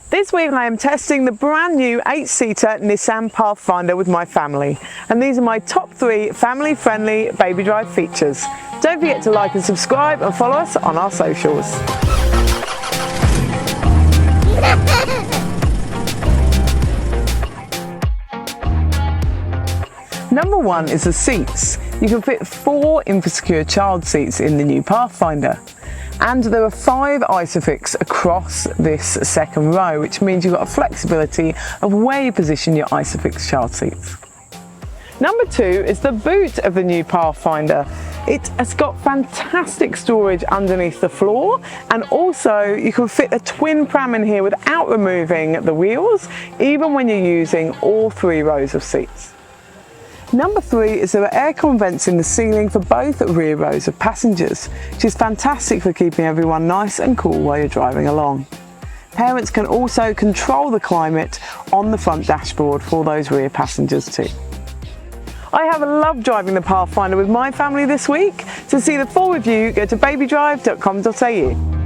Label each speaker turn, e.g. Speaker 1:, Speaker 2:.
Speaker 1: This week I am testing the brand new 8-seater Nissan Pathfinder with my family, and these are my top 3 family-friendly Baby Drive features. Don't forget to like and subscribe and follow us on our socials. Number 1 is the seats. You can fit 4 infra-secure child seats in the new Pathfinder. And there are 5 Isofix across this second row, which means you've got a flexibility of where you position your Isofix child seats. Number 2 is the boot of the new Pathfinder. It has got fantastic storage underneath the floor, and also you can fit a twin pram in here without removing the wheels, even when you're using all 3 rows of seats. Number 3 is there are aircon vents in the ceiling for both rear rows of passengers, which is fantastic for keeping everyone nice and cool while you're driving along. Parents can also control the climate on the front dashboard for those rear passengers too. I have loved driving the Pathfinder with my family this week. To see the full review, go to BabyDrive.com.au.